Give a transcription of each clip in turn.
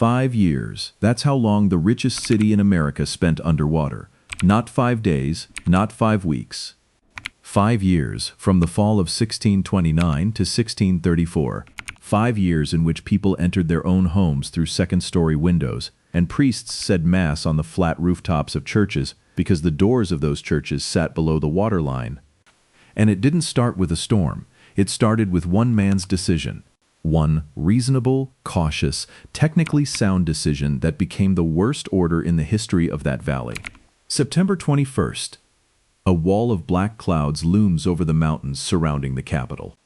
5 years. That's how long the richest city in America spent underwater. Not 5 days, not 5 weeks. 5 years, from the fall of 1629 to 1634. 5 years in which people entered their own homes through second-story windows, and priests said mass on the flat rooftops of churches because the doors of those churches sat below the waterline. And it didn't start with a storm. It started with one man's decision. One reasonable, cautious, technically sound decision that became the worst order in the history of that valley. September 21st. A wall of black clouds looms over the mountains surrounding the capital.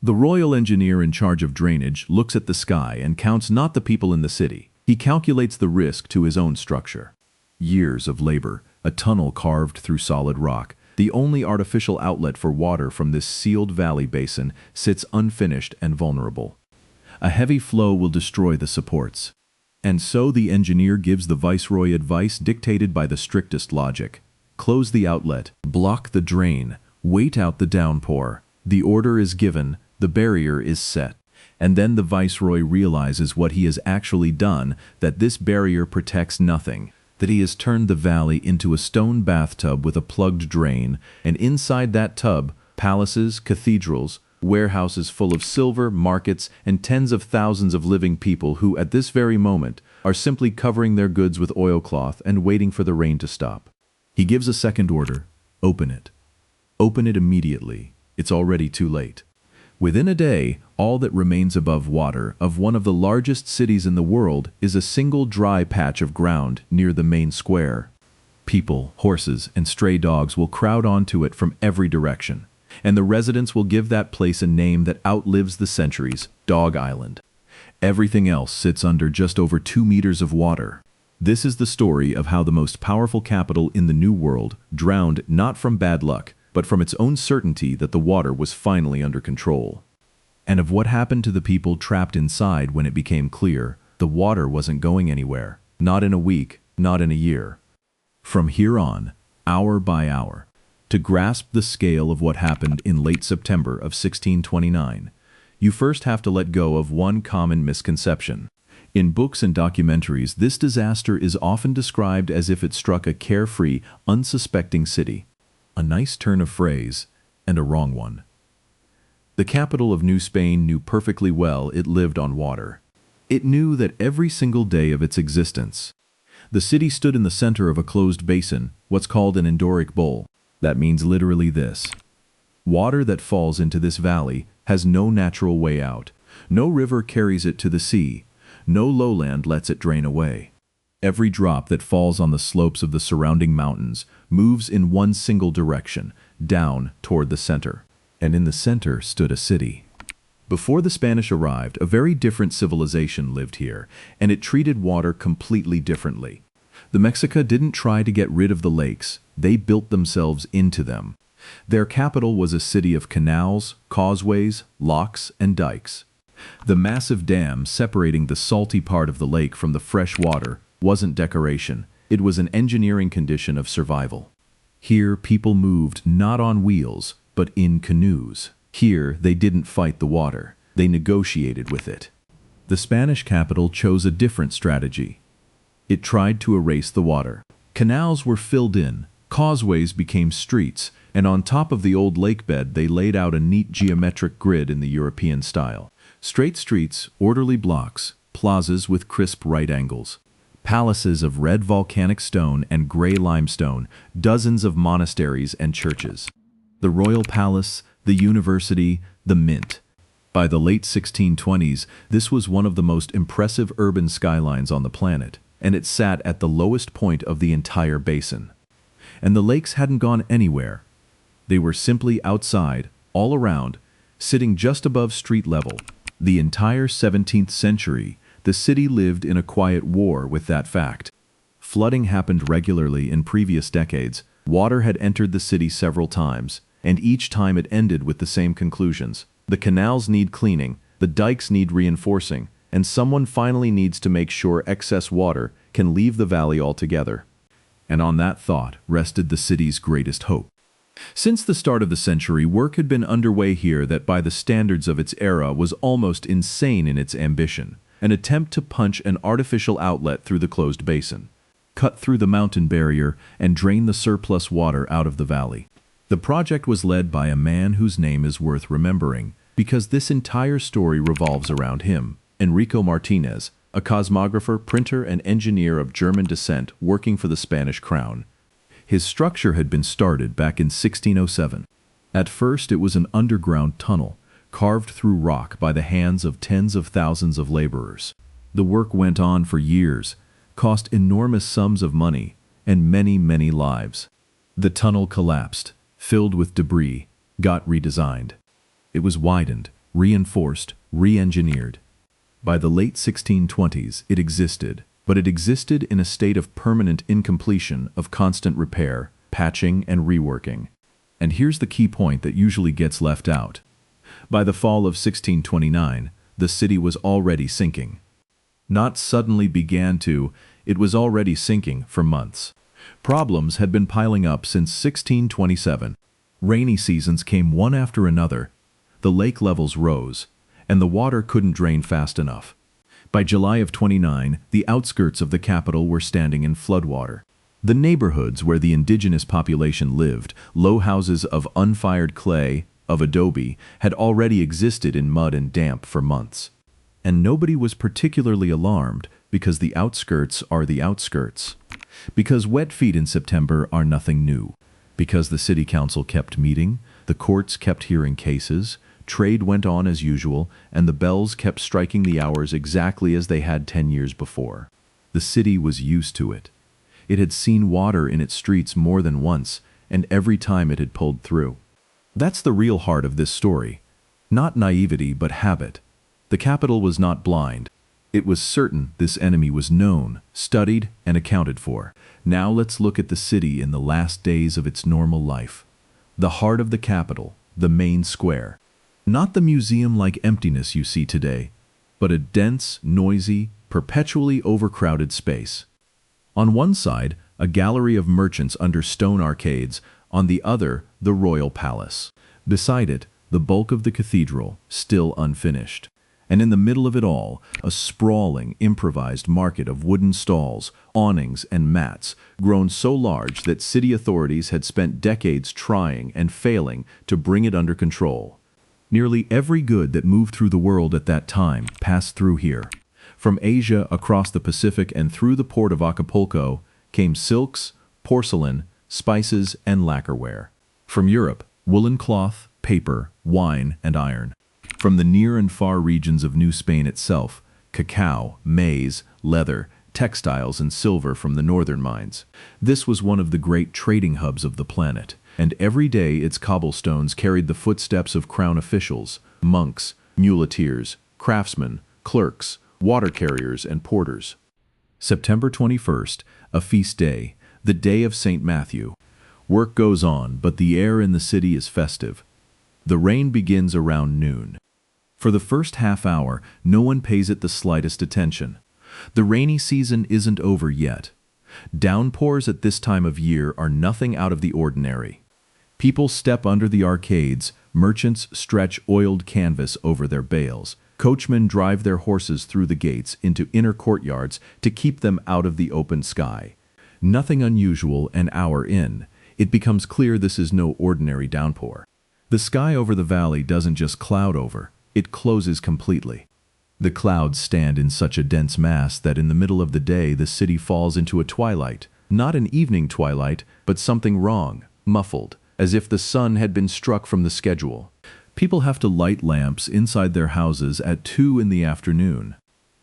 The royal engineer in charge of drainage looks at the sky and counts not the people in the city. He calculates the risk to his own structure. Years of labor, a tunnel carved through solid rock, the only artificial outlet for water from this sealed valley basin, sits unfinished and vulnerable. A heavy flow will destroy the supports. And so the engineer gives the viceroy advice dictated by the strictest logic. Close the outlet, block the drain, wait out the downpour. The order is given, the barrier is set. And then the viceroy realizes what he has actually done, that this barrier protects nothing, that he has turned the valley into a stone bathtub with a plugged drain, and inside that tub, palaces, cathedrals, warehouses full of silver, markets, and tens of thousands of living people who, at this very moment, are simply covering their goods with oilcloth and waiting for the rain to stop. He gives a second order. Open it. Open it immediately. It's already too late. Within a day, all that remains above water of one of the largest cities in the world is a single dry patch of ground near the main square. People, horses, and stray dogs will crowd onto it from every direction, and the residents will give that place a name that outlives the centuries, Dog Island. Everything else sits under just over 2 meters of water. This is the story of how the most powerful capital in the New World drowned not from bad luck, but from its own certainty that the water was finally under control. And of what happened to the people trapped inside when it became clear the water wasn't going anywhere, not in a week, not in a year. From here on, hour by hour, to grasp the scale of what happened in late September of 1629, you first have to let go of one common misconception. In books and documentaries, this disaster is often described as if it struck a carefree, unsuspecting city. A nice turn of phrase, and a wrong one. The capital of New Spain knew perfectly well it lived on water. It knew that every single day of its existence. The city stood in the center of a closed basin, what's called an endorheic bowl. That means literally this. Water that falls into this valley has no natural way out. No river carries it to the sea. No lowland lets it drain away. Every drop that falls on the slopes of the surrounding mountains moves in one single direction, down toward the center. And in the center stood a city. Before the Spanish arrived, a very different civilization lived here, and it treated water completely differently. The Mexica didn't try to get rid of the lakes, they built themselves into them. Their capital was a city of canals, causeways, locks, and dikes. The massive dam separating the salty part of the lake from the fresh water wasn't decoration, it was an engineering condition of survival. Here, people moved not on wheels, but in canoes. Here, they didn't fight the water, they negotiated with it. The Spanish capital chose a different strategy. It tried to erase the water. Canals were filled in, causeways became streets, and on top of the old lake bed they laid out a neat geometric grid in the European style. Straight streets, orderly blocks, plazas with crisp right angles. Palaces of red volcanic stone and gray limestone, dozens of monasteries and churches. The royal palace, the university, the mint. By the late 1620s, this was one of the most impressive urban skylines on the planet, and it sat at the lowest point of the entire basin. And the lakes hadn't gone anywhere. They were simply outside, all around, sitting just above street level. The entire 17th century, the city lived in a quiet war with that fact. Flooding happened regularly in previous decades. Water had entered the city several times, and each time it ended with the same conclusions. The canals need cleaning, the dikes need reinforcing, and someone finally needs to make sure excess water can leave the valley altogether. And on that thought rested the city's greatest hope. Since the start of the century, work had been underway here that by the standards of its era was almost insane in its ambition. an attempt to punch an artificial outlet through the closed basin, cut through the mountain barrier, and drain the surplus water out of the valley. The project was led by a man whose name is worth remembering, because this entire story revolves around him, Enrico Martinez, a cosmographer, printer, and engineer of German descent working for the Spanish crown. His structure had been started back in 1607. At first it was an underground tunnel, carved through rock by the hands of tens of thousands of laborers. The work went on for years, cost enormous sums of money, and many, many lives. The tunnel collapsed, filled with debris, got redesigned. It was widened, reinforced, re-engineered. By the late 1620s, it existed, but it existed in a state of permanent incompletion, of constant repair, patching, and reworking. And here's the key point that usually gets left out. By the fall of 1629, the city was already sinking. Not suddenly began to, it was already sinking for months. Problems had been piling up since 1627. Rainy seasons came one after another. The lake levels rose, and the water couldn't drain fast enough. By July of 29, the outskirts of the capital were standing in floodwater. The neighborhoods where the indigenous population lived, low houses of unfired clay, of adobe, had already existed in mud and damp for months. And nobody was particularly alarmed, because the outskirts are the outskirts. Because wet feet in September are nothing new. Because the city council kept meeting, the courts kept hearing cases, trade went on as usual, and the bells kept striking the hours exactly as they had 10 years before. The city was used to it. It had seen water in its streets more than once, and every time it had pulled through. That's the real heart of this story. Not naivety, but habit. The capital was not blind. It was certain this enemy was known, studied, and accounted for. Now let's look at the city in the last days of its normal life. The heart of the capital, the main square. Not the museum-like emptiness you see today, but a dense, noisy, perpetually overcrowded space. On one side, a gallery of merchants under stone arcades, on the other, the royal palace. Beside it, the bulk of the cathedral, still unfinished. And in the middle of it all, a sprawling, improvised market of wooden stalls, awnings, and mats, grown so large that city authorities had spent decades trying and failing to bring it under control. Nearly every good that moved through the world at that time passed through here. From Asia across the Pacific and through the port of Acapulco came silks, porcelain, spices, and lacquerware. From Europe, woolen cloth, paper, wine, and iron. From the near and far regions of New Spain itself, cacao, maize, leather, textiles, and silver from the northern mines. This was one of the great trading hubs of the planet, and every day its cobblestones carried the footsteps of crown officials, monks, muleteers, craftsmen, clerks, water carriers, and porters. September 21st, a feast day, the day of St. Matthew. Work goes on, but the air in the city is festive. The rain begins around noon. For the first half hour, no one pays it the slightest attention. The rainy season isn't over yet. Downpours at this time of year are nothing out of the ordinary. People step under the arcades, merchants stretch oiled canvas over their bales, coachmen drive their horses through the gates into inner courtyards to keep them out of the open sky. Nothing unusual an hour in. It becomes clear this is no ordinary downpour. The sky over the valley doesn't just cloud over, it closes completely. The clouds stand in such a dense mass that in the middle of the day the city falls into a twilight, not an evening twilight, but something wrong, muffled, as if the sun had been struck from the schedule. People have to light lamps inside their houses at 2 in the afternoon.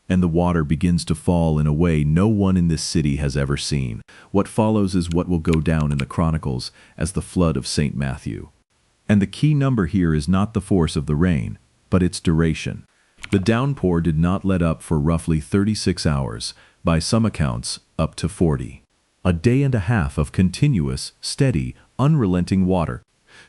And the water begins to fall in a way no one in this city has ever seen. What follows is what will go down in the Chronicles as the flood of St. Matthew. And the key number here is not the force of the rain, but its duration. The downpour did not let up for roughly 36 hours, by some accounts, up to 40. A day and a half of continuous, steady, unrelenting water.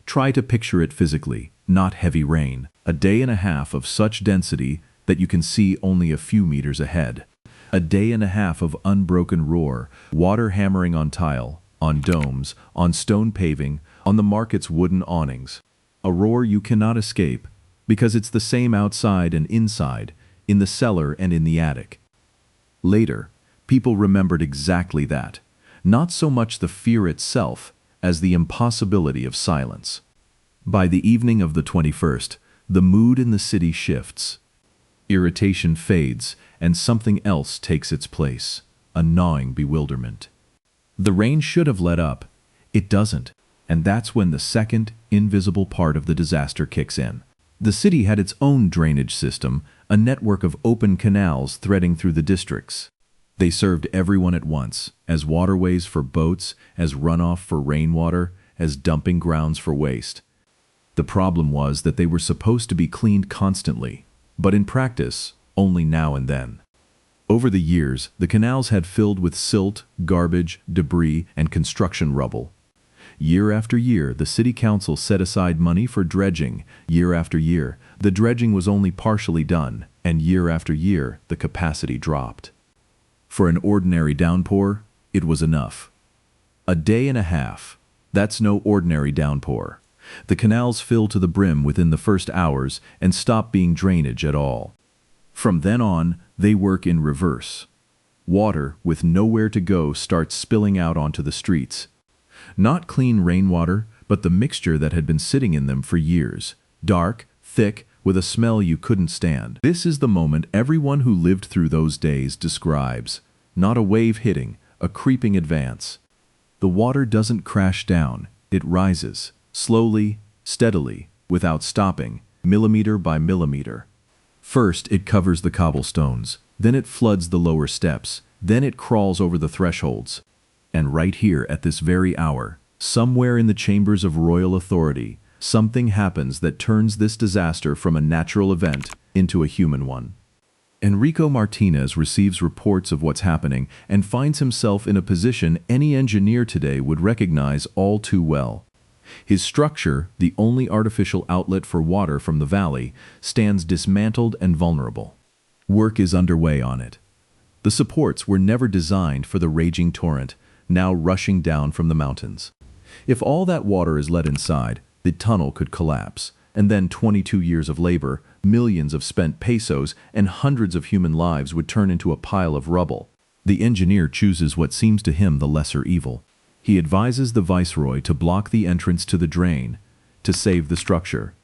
Try to picture it physically, not heavy rain. A day and a half of such density that you can see only a few meters ahead. A day and a half of unbroken roar, water hammering on tile, on domes, on stone paving, on the market's wooden awnings. A roar you cannot escape, because it's the same outside and inside, in the cellar and in the attic. Later, people remembered exactly that, not so much the fear itself as the impossibility of silence. By the evening of the 21st, the mood in the city shifts. Irritation fades, and something else takes its place, a gnawing bewilderment. The rain should have let up. It doesn't, and that's when the second, invisible part of the disaster kicks in. The city had its own drainage system, a network of open canals threading through the districts. They served everyone at once, as waterways for boats, as runoff for rainwater, as dumping grounds for waste. The problem was that they were supposed to be cleaned constantly, but in practice, only now and then. Over the years, the canals had filled with silt, garbage, debris, and construction rubble. Year after year, the city council set aside money for dredging. Year after year, the dredging was only partially done, and year after year, the capacity dropped. For an ordinary downpour, it was enough. A day and a half. That's no ordinary downpour. The canals fill to the brim within the first hours and stop being drainage at all. From then on, they work in reverse. Water, with nowhere to go, starts spilling out onto the streets. Not clean rainwater, but the mixture that had been sitting in them for years. Dark, thick, with a smell you couldn't stand. This is the moment everyone who lived through those days describes. Not a wave hitting, a creeping advance. The water doesn't crash down, it rises, slowly, steadily, without stopping, millimeter by millimeter. First, it covers the cobblestones, then it floods the lower steps, then it crawls over the thresholds. And right here at this very hour, somewhere in the chambers of royal authority, something happens that turns this disaster from a natural event into a human one. Enrico Martinez receives reports of what's happening and finds himself in a position any engineer today would recognize all too well. His structure, the only artificial outlet for water from the valley, stands dismantled and vulnerable. Work is underway on it. The supports were never designed for the raging torrent, now rushing down from the mountains. If all that water is let inside, the tunnel could collapse, and then 22 years of labor, millions of spent pesos, and hundreds of human lives would turn into a pile of rubble. The engineer chooses what seems to him the lesser evil. He advises the viceroy to block the entrance to the drain, to save the structure.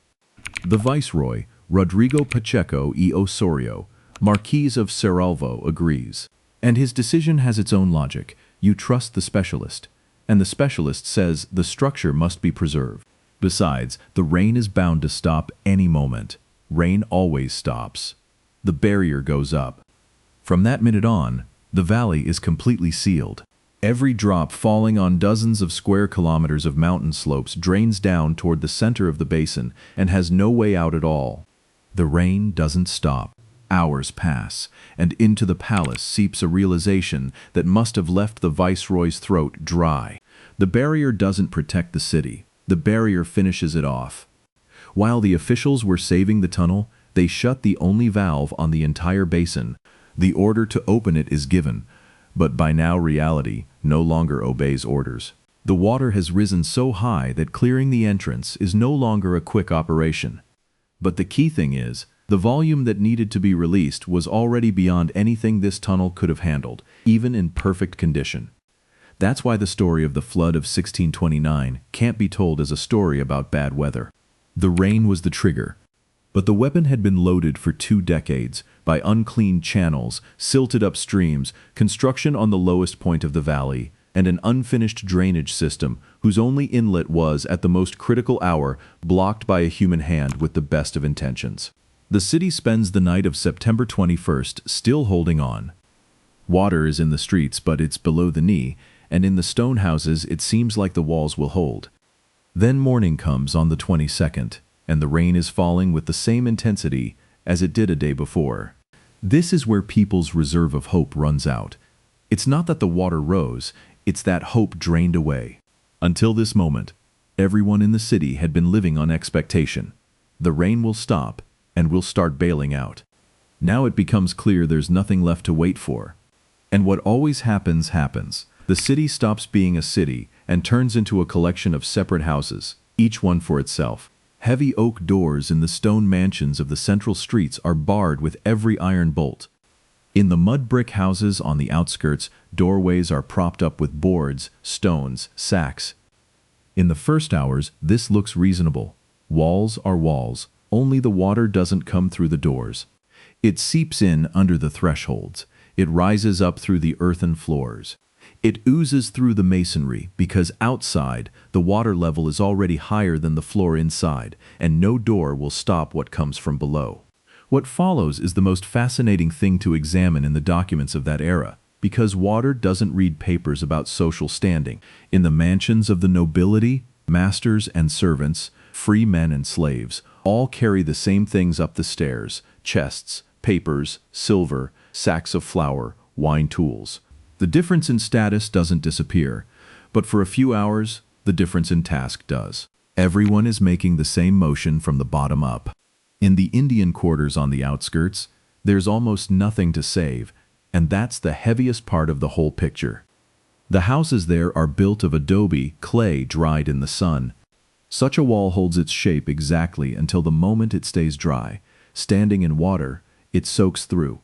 The viceroy, Rodrigo Pacheco y Osorio, Marquis of Cerralvo, agrees. And his decision has its own logic. You trust the specialist, and the specialist says the structure must be preserved. Besides, the rain is bound to stop any moment. Rain always stops. The barrier goes up. From that minute on, the valley is completely sealed. Every drop falling on dozens of square kilometers of mountain slopes drains down toward the center of the basin and has no way out at all. The rain doesn't stop. Hours pass, and into the palace seeps a realization that must have left the viceroy's throat dry. The barrier doesn't protect the city. The barrier finishes it off. While the officials were saving the tunnel, they shut the only valve on the entire basin. The order to open it is given, but by now reality no longer obeys orders. The water has risen so high that clearing the entrance is no longer a quick operation. But the key thing is, the volume that needed to be released was already beyond anything this tunnel could have handled, even in perfect condition. That's why the story of the flood of 1629 can't be told as a story about bad weather. The rain was the trigger, but the weapon had been loaded for 2 decades by unclean channels, silted up streams, construction on the lowest point of the valley, and an unfinished drainage system whose only inlet was, at the most critical hour, blocked by a human hand with the best of intentions. The city spends the night of September 21st still holding on. Water is in the streets, but it's below the knee, and in the stone houses it seems like the walls will hold. Then morning comes on the 22nd, and the rain is falling with the same intensity as it did a day before. This is where people's reserve of hope runs out. It's not that the water rose, it's that hope drained away. Until this moment, everyone in the city had been living on expectation. The rain will stop, and we'll start bailing out. Now it becomes clear there's nothing left to wait for. And what always happens, happens. The city stops being a city and turns into a collection of separate houses, each one for itself. Heavy oak doors in the stone mansions of the central streets are barred with every iron bolt. In the mud brick houses on the outskirts, doorways are propped up with boards, stones, sacks. In the first hours, this looks reasonable. Walls are walls, only the water doesn't come through the doors. It seeps in under the thresholds. It rises up through the earthen floors. It oozes through the masonry because outside, the water level is already higher than the floor inside, and no door will stop what comes from below. What follows is the most fascinating thing to examine in the documents of that era, because water doesn't read papers about social standing. In the mansions of the nobility, masters and servants, free men and slaves, all carry the same things up the stairs: chests, papers, silver, sacks of flour, wine tools. The difference in status doesn't disappear, but for a few hours, the difference in task does. Everyone is making the same motion from the bottom up. In the Indian quarters on the outskirts, there's almost nothing to save, and that's the heaviest part of the whole picture. The houses there are built of adobe, clay dried in the sun. Such a wall holds its shape exactly until the moment it stays dry. Standing in water, it soaks through.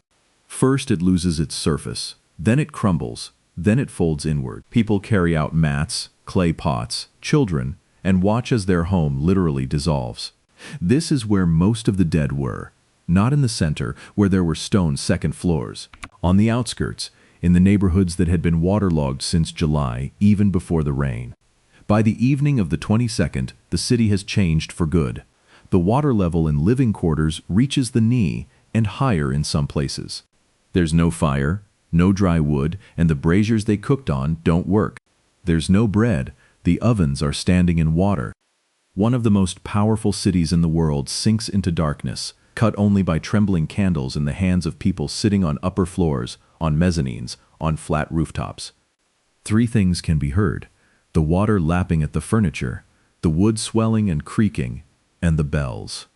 First it loses its surface, then it crumbles, then it folds inward. People carry out mats, clay pots, children, and watch as their home literally dissolves. This is where most of the dead were, not in the center where there were stone second floors. On the outskirts, in the neighborhoods that had been waterlogged since July, even before the rain. By the evening of the 22nd, the city has changed for good. The water level in living quarters reaches the knee and higher in some places. There's no fire, no dry wood, and the braziers they cooked on don't work. There's no bread, the ovens are standing in water. One of the most powerful cities in the world sinks into darkness, cut only by trembling candles in the hands of people sitting on upper floors, on mezzanines, on flat rooftops. Three things can be heard: the water lapping at the furniture, the wood swelling and creaking, and the bells.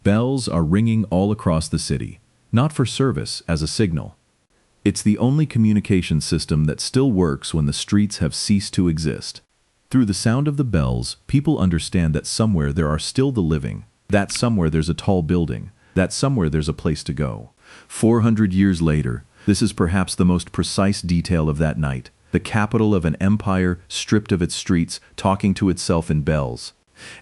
Bells are ringing all across the city, not for service, as a signal. It's the only communication system that still works when the streets have ceased to exist. Through the sound of the bells, people understand that somewhere there are still the living, that somewhere there's a tall building, that somewhere there's a place to go. 400 years later, this is perhaps the most precise detail of that night: the capital of an empire stripped of its streets, talking to itself in bells.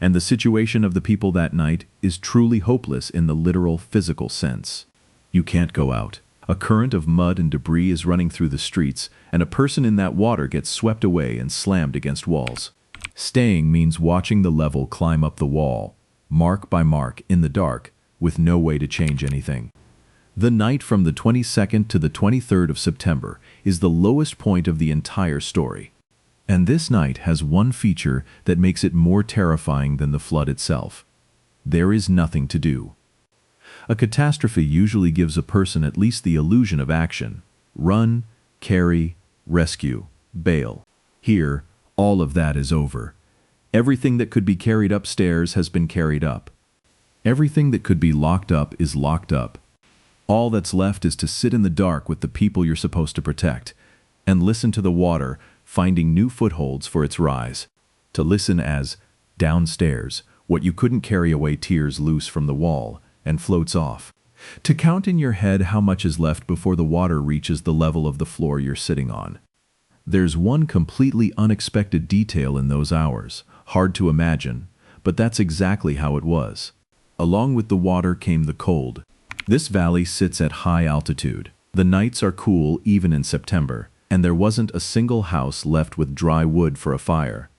And the situation of the people that night is truly hopeless in the literal physical sense. You can't go out. A current of mud and debris is running through the streets, and a person in that water gets swept away and slammed against walls. Staying means watching the level climb up the wall, mark by mark, in the dark, with no way to change anything. The night from the 22nd to the 23rd of September is the lowest point of the entire story. And this night has one feature that makes it more terrifying than the flood itself. There is nothing to do. A catastrophe usually gives a person at least the illusion of action: run, carry, rescue, bail. Here, all of that is over. Everything that could be carried upstairs has been carried up. Everything that could be locked up is locked up. All that's left is to sit in the dark with the people you're supposed to protect, and listen to the water finding new footholds for its rise. To listen as, downstairs, what you couldn't carry away tears loose from the wall and floats off. To count in your head how much is left before the water reaches the level of the floor you're sitting on. There's one completely unexpected detail in those hours, hard to imagine, but that's exactly how it was. Along with the water came the cold. This valley sits at high altitude. The nights are cool even in September, and there wasn't a single house left with dry wood for a fire.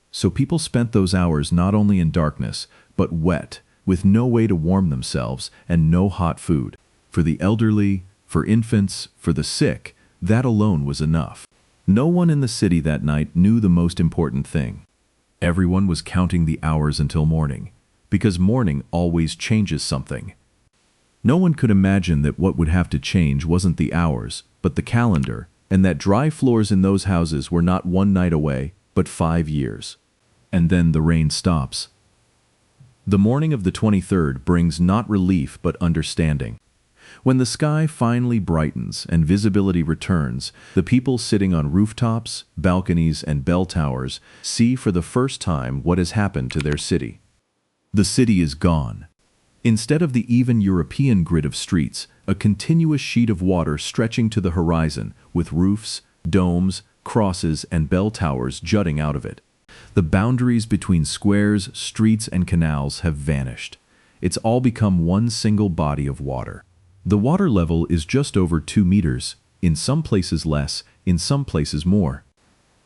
So people spent those hours not only in darkness, but wet, with no way to warm themselves and no hot food. For the elderly, for infants, for the sick, that alone was enough. No one in the city that night knew the most important thing. Everyone was counting the hours until morning, because morning always changes something. No one could imagine that what would have to change wasn't the hours, but the calendar, and that dry floors in those houses were not one night away, but 5 years. And then the rain stops. The morning of the 23rd brings not relief but understanding. When the sky finally brightens and visibility returns, the people sitting on rooftops, balconies, and bell towers see for the first time what has happened to their city. The city is gone. Instead of the even European grid of streets, a continuous sheet of water stretching to the horizon, with roofs, domes, crosses, and bell towers jutting out of it. The boundaries between squares, streets, and canals have vanished. It's all become one single body of water. The water level is just over 2 meters, in some places less, in some places more.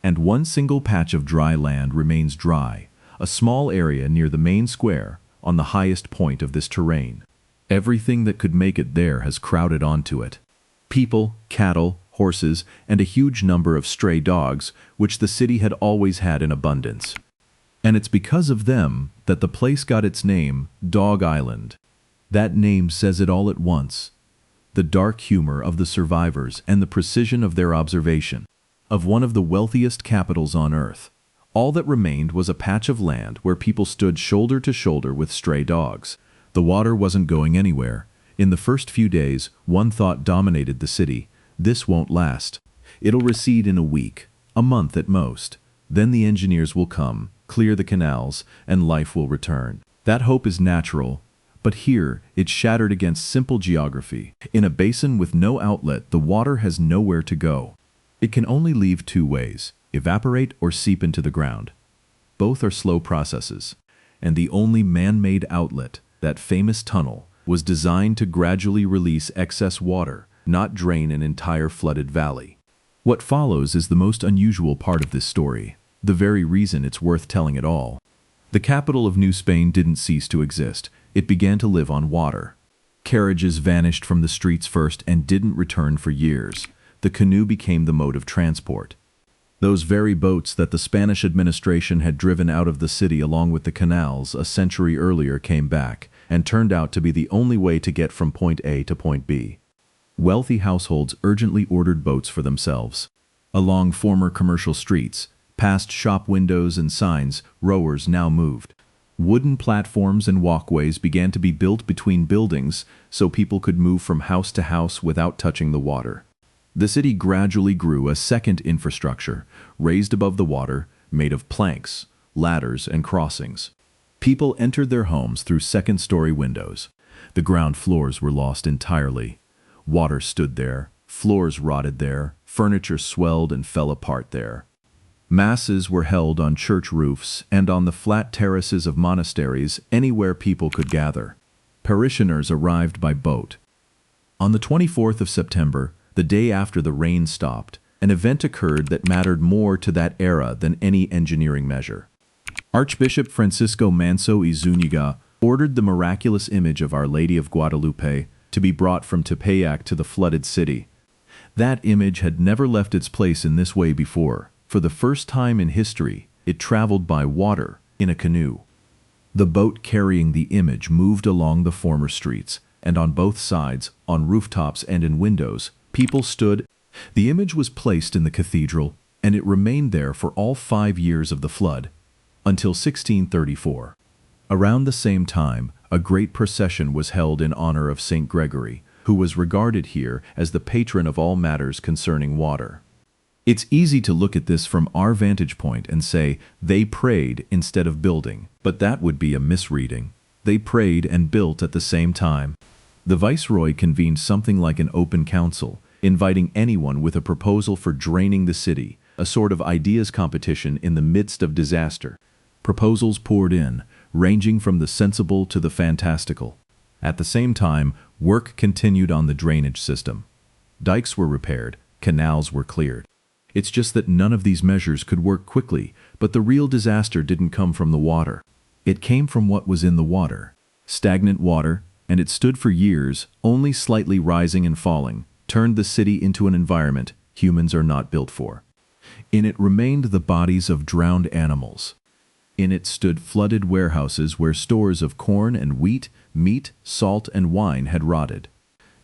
And one single patch of dry land remains dry, a small area near the main square, on the highest point of this terrain. Everything that could make it there has crowded onto it. People, cattle, horses, and a huge number of stray dogs, which the city had always had in abundance. And it's because of them that the place got its name, Dog Island. That name says it all at once. The dark humor of the survivors and the precision of their observation. Of one of the wealthiest capitals on earth. All that remained was a patch of land where people stood shoulder to shoulder with stray dogs. The water wasn't going anywhere. In the first few days, one thought dominated the city. This won't last. It'll recede in a week, a month at most. Then the engineers will come, clear the canals, and life will return. That hope is natural, but here it's shattered against simple geography. In a basin with no outlet, the water has nowhere to go. It can only leave two ways: evaporate or seep into the ground. Both are slow processes, and the only man-made outlet, that famous tunnel, was designed to gradually release excess water, not drain an entire flooded valley. What follows is the most unusual part of this story, the very reason it's worth telling at all. The capital of New Spain didn't cease to exist. It began to live on water. Carriages vanished from the streets first and didn't return for years. The canoe became the mode of transport. Those very boats that the Spanish administration had driven out of the city along with the canals a century earlier came back and turned out to be the only way to get from point A to point B. Wealthy households urgently ordered boats for themselves. Along former commercial streets, past shop windows and signs, rowers now moved. Wooden platforms and walkways began to be built between buildings so people could move from house to house without touching the water. The city gradually grew a second infrastructure, raised above the water, made of planks, ladders, and crossings. People entered their homes through second-story windows. The ground floors were lost entirely. Water stood there, floors rotted there, furniture swelled and fell apart there. Masses were held on church roofs and on the flat terraces of monasteries anywhere people could gather. Parishioners arrived by boat. On the 24th of September, the day after the rain stopped, an event occurred that mattered more to that era than any engineering measure. Archbishop Francisco Manso y Zúñiga ordered the miraculous image of Our Lady of Guadalupe to be brought from Tepeyac to the flooded city. That image had never left its place in this way before. For the first time in history, it traveled by water in a canoe. The boat carrying the image moved along the former streets, and on both sides, on rooftops and in windows, people stood. The image was placed in the cathedral, and it remained there for all 5 years of the flood, until 1634. Around the same time, a great procession was held in honor of St. Gregory, who was regarded here as the patron of all matters concerning water. It's easy to look at this from our vantage point and say they prayed instead of building, but that would be a misreading. They prayed and built at the same time. The viceroy convened something like an open council, inviting anyone with a proposal for draining the city, a sort of ideas competition in the midst of disaster. Proposals poured in, ranging from the sensible to the fantastical. At the same time, work continued on the drainage system. Dikes were repaired, canals were cleared. It's just that none of these measures could work quickly, but the real disaster didn't come from the water. It came from what was in the water. Stagnant water, and it stood for years, only slightly rising and falling, turned the city into an environment humans are not built for. In it remained the bodies of drowned animals. In it stood flooded warehouses where stores of corn and wheat, meat, salt, and wine had rotted.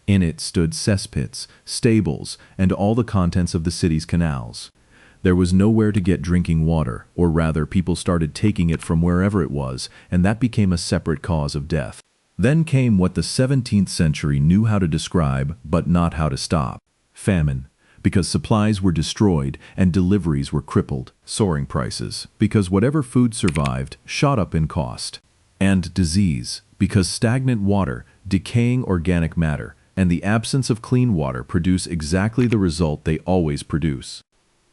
In it stood cesspits, stables, and all the contents of the city's canals. There was nowhere to get drinking water, or rather people started taking it from wherever it was, and that became a separate cause of death. Then came what the 17th century knew how to describe, but not how to stop: famine, because supplies were destroyed and deliveries were crippled; soaring prices, because whatever food survived shot up in cost; And disease, because stagnant water, decaying organic matter, and the absence of clean water produce exactly the result they always produce.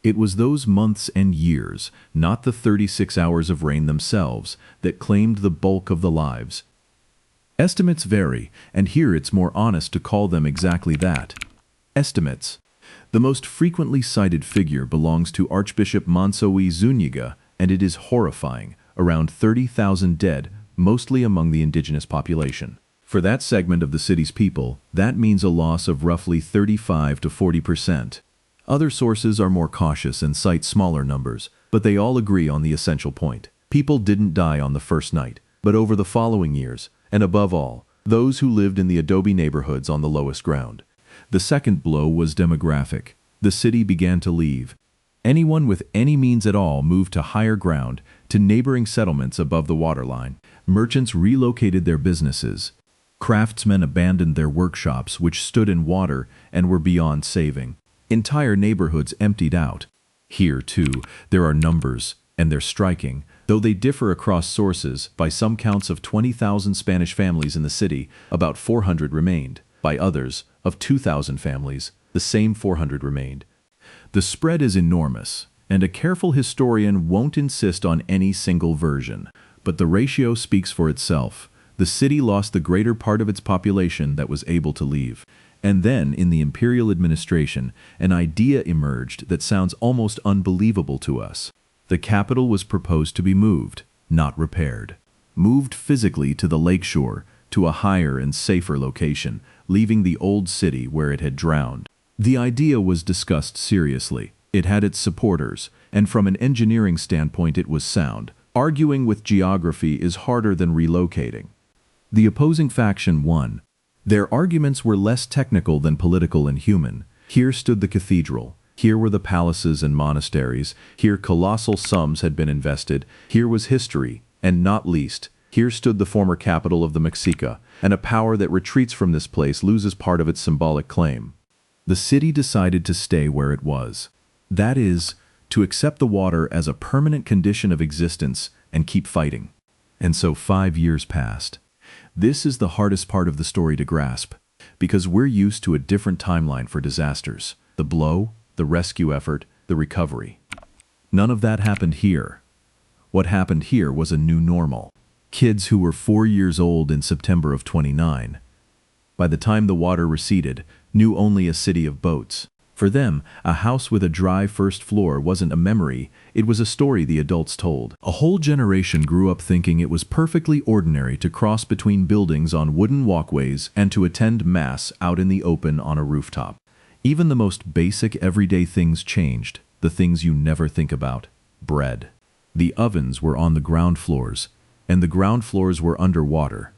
It was those months and years, not the 36 hours of rain themselves, that claimed the bulk of the lives. Estimates vary, and here it's more honest to call them exactly that. Estimates. The most frequently cited figure belongs to Archbishop Monsoe Zuniga, and it is horrifying, around 30,000 dead, mostly among the indigenous population. For that segment of the city's people, that means a loss of roughly 35 to 40%. Other sources are more cautious and cite smaller numbers, but they all agree on the essential point. People didn't die on the first night, but over the following years, and above all, those who lived in the adobe neighborhoods on the lowest ground. The second blow was demographic. The city began to leave. Anyone with any means at all moved to higher ground, to neighboring settlements above the waterline. Merchants relocated their businesses. Craftsmen abandoned their workshops, which stood in water and were beyond saving. Entire neighborhoods emptied out. Here, too, there are numbers, and they're striking. Though they differ across sources, by some counts of 20,000 Spanish families in the city, about 400 remained. By others, of 2,000 families, the same 400 remained. The spread is enormous, and a careful historian won't insist on any single version. But the ratio speaks for itself. The city lost the greater part of its population that was able to leave. And then, in the imperial administration, an idea emerged that sounds almost unbelievable to us. The capital was proposed to be moved, not repaired. Moved physically to the lakeshore, to a higher and safer location, leaving the old city where it had drowned. The idea was discussed seriously. It had its supporters, and from an engineering standpoint it was sound. Arguing with geography is harder than relocating. The opposing faction won. Their arguments were less technical than political and human. Here stood the cathedral. Here were the palaces and monasteries. Here colossal sums had been invested. Here was history, and not least, here stood the former capital of the Mexica, and a power that retreats from this place loses part of its symbolic claim. The city decided to stay where it was. That is, to accept the water as a permanent condition of existence and keep fighting. And so 5 years passed. This is the hardest part of the story to grasp, because we're used to a different timeline for disasters. The blow, the rescue effort, the recovery. None of that happened here. What happened here was a new normal. Kids who were 4 years old in September of 29, by the time the water receded, knew only a city of boats. For them, a house with a dry first floor wasn't a memory, it was a story the adults told. A whole generation grew up thinking it was perfectly ordinary to cross between buildings on wooden walkways and to attend Mass out in the open on a rooftop. Even the most basic everyday things changed, the things you never think about. Bread. The ovens were on the ground floors, and the ground floors were underwater.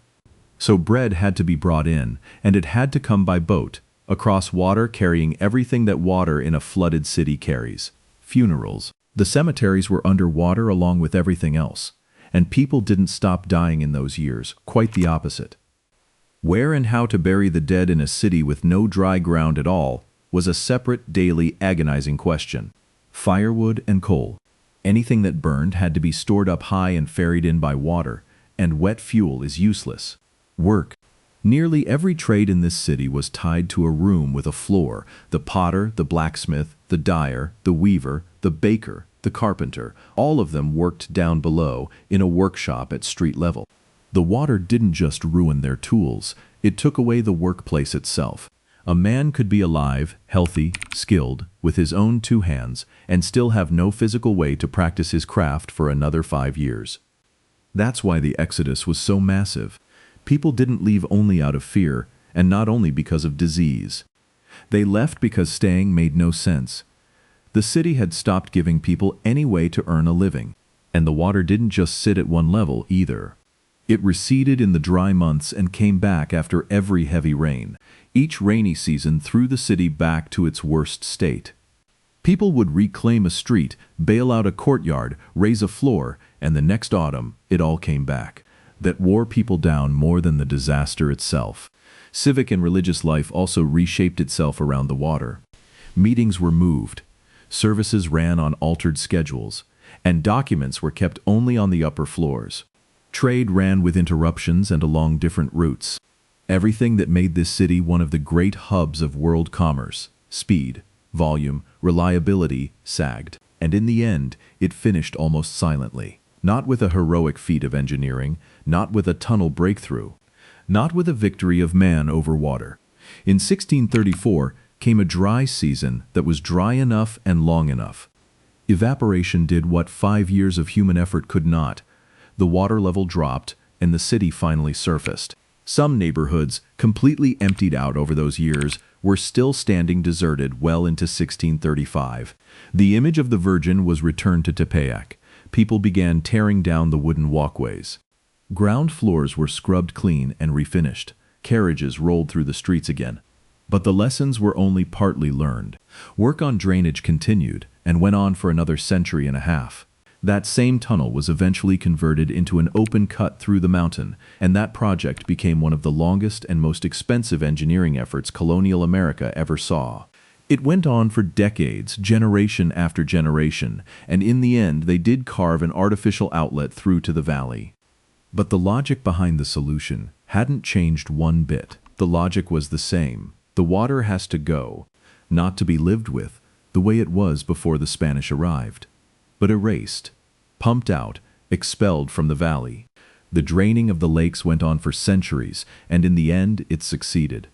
So bread had to be brought in, and it had to come by boat, across water carrying everything that water in a flooded city carries. Funerals. The cemeteries were underwater along with everything else, and people didn't stop dying in those years, quite the opposite. Where and how to bury the dead in a city with no dry ground at all was a separate, daily, agonizing question. Firewood and coal. Anything that burned had to be stored up high and ferried in by water, and wet fuel is useless. Work. Nearly every trade in this city was tied to a room with a floor. The potter, the blacksmith, the dyer, the weaver, the baker, the carpenter, all of them worked down below in a workshop at street level. The water didn't just ruin their tools, it took away the workplace itself. A man could be alive, healthy, skilled, with his own 2 hands, and still have no physical way to practice his craft for another 5 years. That's why the exodus was so massive. People didn't leave only out of fear, and not only because of disease. They left because staying made no sense. The city had stopped giving people any way to earn a living, and the water didn't just sit at one level either. It receded in the dry months and came back after every heavy rain. Each rainy season threw the city back to its worst state. People would reclaim a street, bail out a courtyard, raise a floor, and the next autumn, it all came back. That wore people down more than the disaster itself. Civic and religious life also reshaped itself around the water. Meetings were moved, services ran on altered schedules, and documents were kept only on the upper floors. Trade ran with interruptions and along different routes. Everything that made this city one of the great hubs of world commerce, speed, volume, reliability, sagged. And in the end, it finished almost silently. Not with a heroic feat of engineering, not with a tunnel breakthrough, not with a victory of man over water. In 1634 came a dry season that was dry enough and long enough. Evaporation did what 5 years of human effort could not. The water level dropped, and the city finally surfaced. Some neighborhoods, completely emptied out over those years, were still standing deserted well into 1635. The image of the Virgin was returned to Tepeyac. People began tearing down the wooden walkways. Ground floors were scrubbed clean and refinished. Carriages rolled through the streets again. But the lessons were only partly learned. Work on drainage continued and went on for another century and a half. That same tunnel was eventually converted into an open cut through the mountain, and that project became one of the longest and most expensive engineering efforts colonial America ever saw. It went on for decades, generation after generation, and in the end they did carve an artificial outlet through to the valley. But the logic behind the solution hadn't changed one bit. The logic was the same. The water has to go, not to be lived with, the way it was before the Spanish arrived, but erased, pumped out, expelled from the valley. The draining of the lakes went on for centuries, and in the end it succeeded.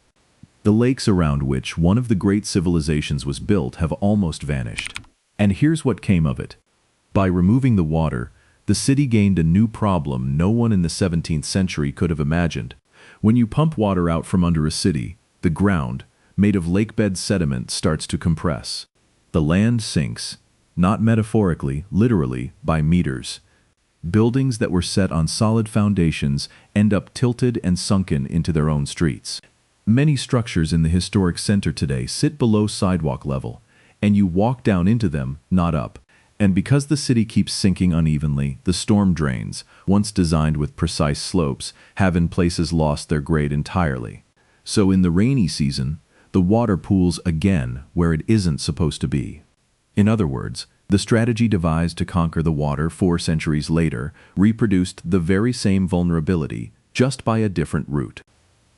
The lakes around which one of the great civilizations was built have almost vanished. And here's what came of it. By removing the water, the city gained a new problem no one in the 17th century could have imagined. When you pump water out from under a city, the ground, made of lakebed sediment, starts to compress. The land sinks, not metaphorically, literally, by meters. Buildings that were set on solid foundations end up tilted and sunken into their own streets. Many structures in the historic center today sit below sidewalk level, and you walk down into them, not up. And because the city keeps sinking unevenly, the storm drains, once designed with precise slopes, have in places lost their grade entirely. So in the rainy season, the water pools again where it isn't supposed to be. In other words, the strategy devised to conquer the water 4 centuries later reproduced the very same vulnerability, just by a different route.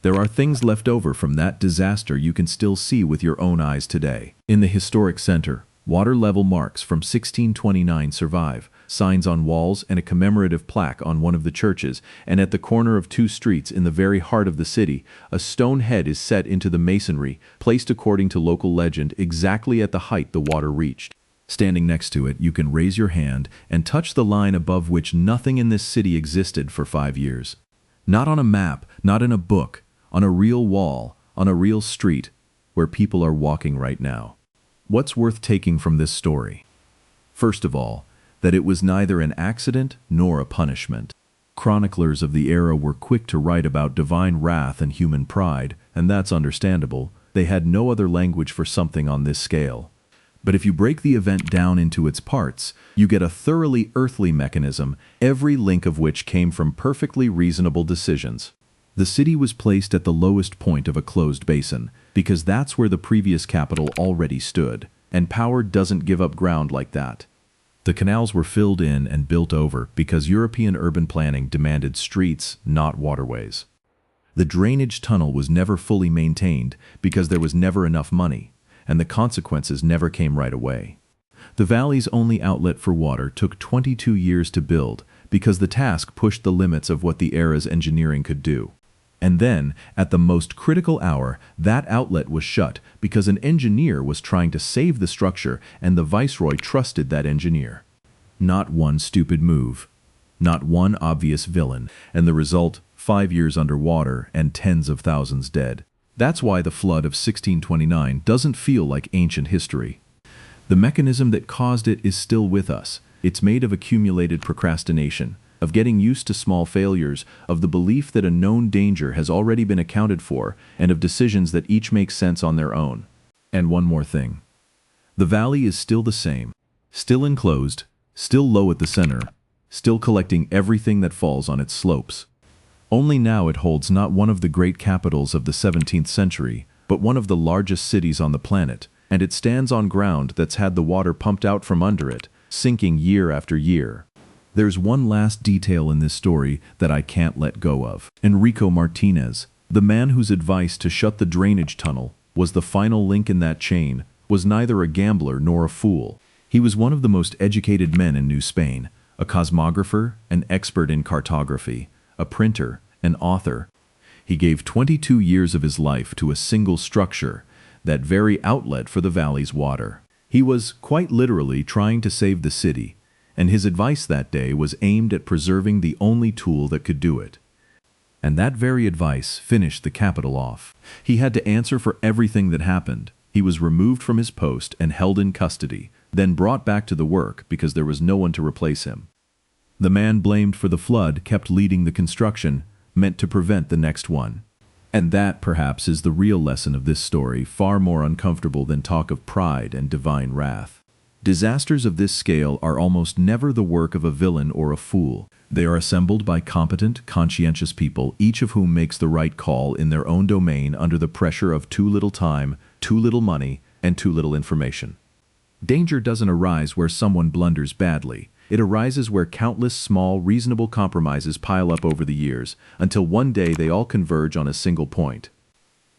There are things left over from that disaster you can still see with your own eyes today. In the historic center, water level marks from 1629 survive, signs on walls and a commemorative plaque on one of the churches, and at the corner of 2 streets in the very heart of the city, a stone head is set into the masonry, placed according to local legend exactly at the height the water reached. Standing next to it, you can raise your hand and touch the line above which nothing in this city existed for 5 years. Not on a map, not in a book, on a real wall, on a real street, where people are walking right now. What's worth taking from this story? First of all, that it was neither an accident nor a punishment. Chroniclers of the era were quick to write about divine wrath and human pride, and that's understandable. They had no other language for something on this scale. But if you break the event down into its parts, you get a thoroughly earthly mechanism, every link of which came from perfectly reasonable decisions. The city was placed at the lowest point of a closed basin, because that's where the previous capital already stood, and power doesn't give up ground like that. The canals were filled in and built over because European urban planning demanded streets, not waterways. The drainage tunnel was never fully maintained because there was never enough money, and the consequences never came right away. The valley's only outlet for water took 22 years to build because the task pushed the limits of what the era's engineering could do. And then, at the most critical hour, that outlet was shut because an engineer was trying to save the structure and the viceroy trusted that engineer. Not one stupid move. Not one obvious villain. And the result, 5 years underwater and tens of thousands dead. That's why the flood of 1629 doesn't feel like ancient history. The mechanism that caused it is still with us. It's made of accumulated procrastination, of getting used to small failures, of the belief that a known danger has already been accounted for, and of decisions that each make sense on their own. And one more thing. The valley is still the same, still enclosed, still low at the center, still collecting everything that falls on its slopes. Only now it holds not one of the great capitals of the 17th century, but one of the largest cities on the planet, and it stands on ground that's had the water pumped out from under it, sinking year after year. There's one last detail in this story that I can't let go of. Enrico Martinez, the man whose advice to shut the drainage tunnel was the final link in that chain, was neither a gambler nor a fool. He was one of the most educated men in New Spain, a cosmographer, an expert in cartography, a printer, an author. He gave 22 years of his life to a single structure, that very outlet for the valley's water. He was, quite literally, trying to save the city, and his advice that day was aimed at preserving the only tool that could do it. And that very advice finished the capital off. He had to answer for everything that happened. He was removed from his post and held in custody, then brought back to the work because there was no one to replace him. The man blamed for the flood kept leading the construction, meant to prevent the next one. And that, perhaps, is the real lesson of this story, far more uncomfortable than talk of pride and divine wrath. Disasters of this scale are almost never the work of a villain or a fool. They are assembled by competent, conscientious people, each of whom makes the right call in their own domain under the pressure of too little time, too little money, and too little information. Danger doesn't arise where someone blunders badly. It arises where countless small, reasonable compromises pile up over the years, until one day they all converge on a single point.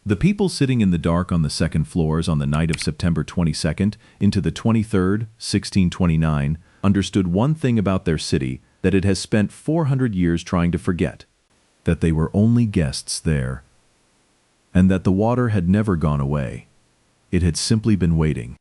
The people sitting in the dark on the second floors on the night of September 22nd into the 23rd, 1629, understood one thing about their city that it has spent 400 years trying to forget: that they were only guests there, and that the water had never gone away. It had simply been waiting.